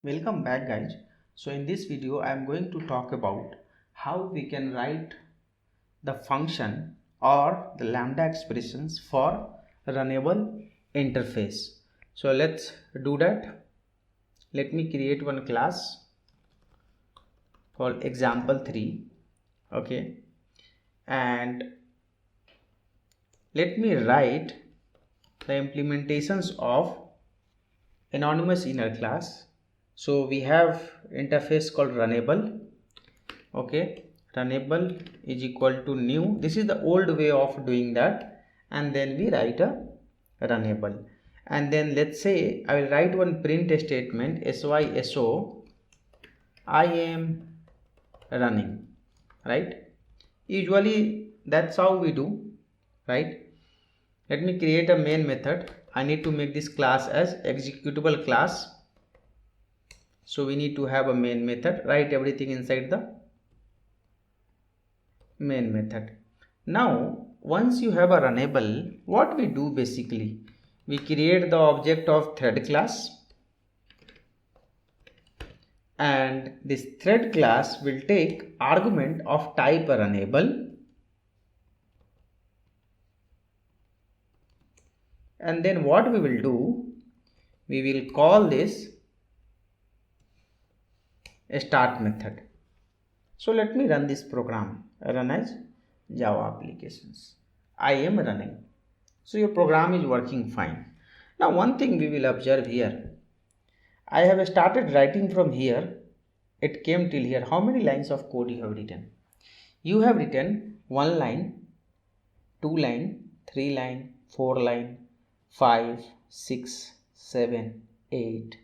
Welcome back guys. So in this video I am going to talk about how we can write the function or the lambda expressions for runnable interface. So let's do that. Let me create one class called example3. Okay, and let me write the implementations of anonymous inner class. So we have interface called runnable. Okay, runnable is equal to new. This is the old way of doing that, and then we write a runnable, and then let's say I will write one print statement syso I am running, right? Usually that's how we do, right? Let me create a main method. I need to make this class as executable class, so we need to have a main method. Write everything inside the main method. Now once you have a runnable, what we do basically, we create the object of thread class, and this thread class will take argument of type runnable, and then what we will do, we will call this a start method. So let me run this program. Run as Java applications. I am running. So your program is working fine. Now one thing we will observe here, I have started writing from here. It came till here. How many lines of code you have written? You have written 1 line, 2 line, 3 line, 4 line, 5, 6, 7, 8,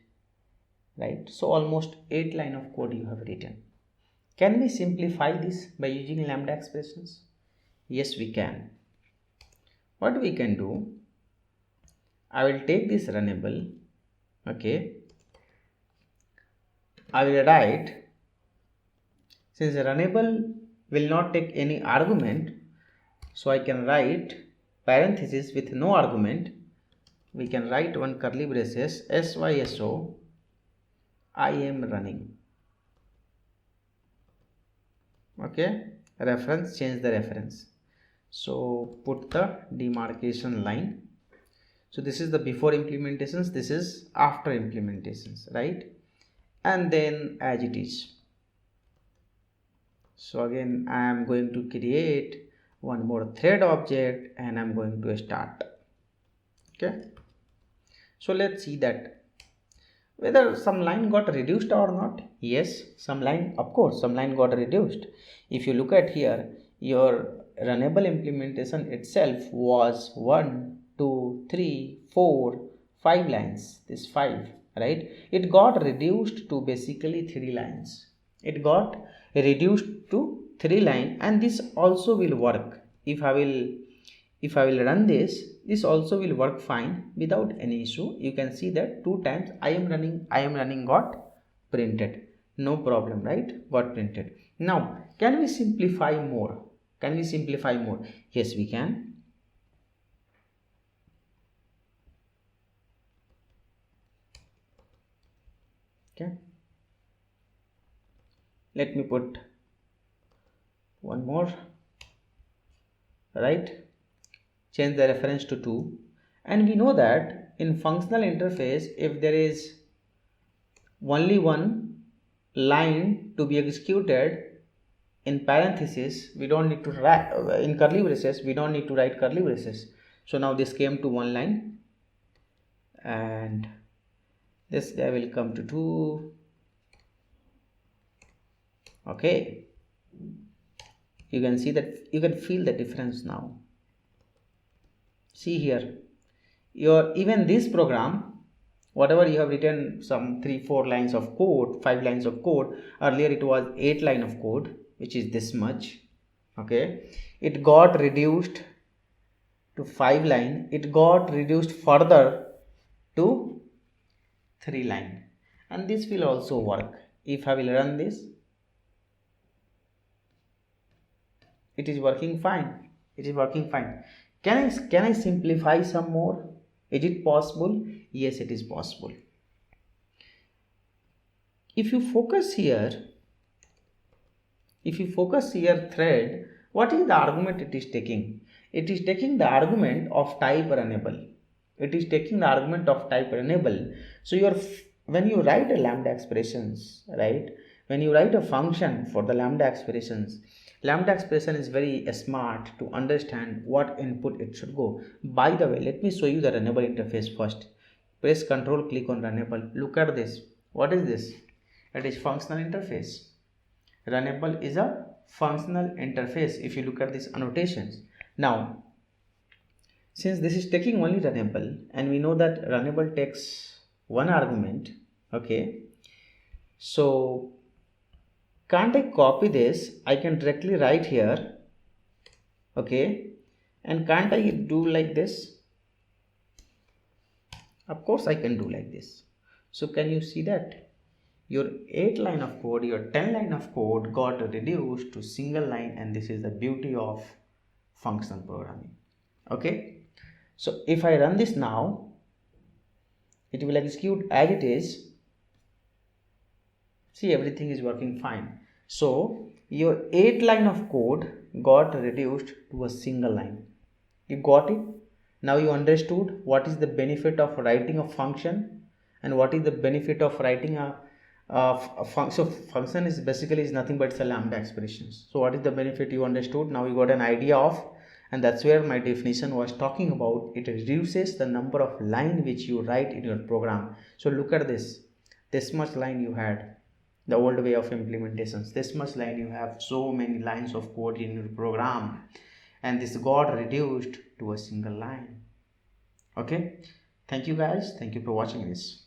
right? So almost 8 line of code you have written. Can we simplify this by using lambda expressions? Yes, we can. What we can do, I will take this runnable. Okay, I will write, since runnable will not take any argument, so I can write parenthesis with no argument. We can write one curly braces syso I am running. Okay, reference, change the reference. So put the demarcation line. So this is the before implementations, this is after implementations, right? And then as it is. So again I am going to create one more thread object and I'm going to start. Okay, so let's see that whether some line got reduced or not. Yes, some line, of course some line got reduced. If you look at here, your runnable implementation itself was 1 2 3 4 5 lines, this 5, right? It got reduced to basically 3 lines. It got reduced to 3 line, and this also will work. If I will run this also will work fine without any issue. You can see that 2 times I am running got printed, no problem, right? Got printed. Now can we simplify more? Can we simplify more? Yes, we can. Okay, let me put one more, right? Change the reference to 2, and we know that in functional interface, if there is only one line to be executed in parenthesis, we don't need to write in curly braces, we don't need to write curly braces. So now this came to 1 line, and this guy will come to 2. Okay, you can see that, you can feel the difference now. See here, your even this program, whatever you have written, some 3-4 lines of code, 5 lines of code, earlier it was 8 line of code, which is this much. Okay, it got reduced to 5 line, it got reduced further to 3 line, and this will also work. If I will run this, it is working fine. It is working fine. Can I simplify some more? Is it possible? Yes, it is possible. if you focus here, thread, what is the argument it is taking? It is taking the argument of type runnable. So when you write a lambda expressions, right? When you write a function for the lambda expression is very smart to understand what input it should go. By the way, let me show you the runnable interface first. Press Ctrl, click on runnable. Look at this. What is this? It is functional interface. Runnable is a functional interface if you look at these annotations. Now, since this is taking only runnable and we know that runnable takes one argument, okay, so can't I copy this? I can directly write here, okay, and can't I do like this? Of course I can do like this. So can you see that your 8 line of code, your 10 line of code got reduced to single line, and this is the beauty of functional programming. Okay, so if I run this now, it will execute as it is. See, everything is working fine. So your 8 line of code got reduced to a single line. You got it? Now you understood what is the benefit of writing a function and what is the benefit of writing a function. So function is basically is nothing but it's a lambda expressions. So what is the benefit you understood? Now you got an idea of, and that's where my definition was talking about. It reduces the number of line which you write in your program. So look at this much line you had, the old way of implementations, this much line you have, so many lines of code in your program, and this got reduced to a single line. Okay, thank you guys, thank you for watching this.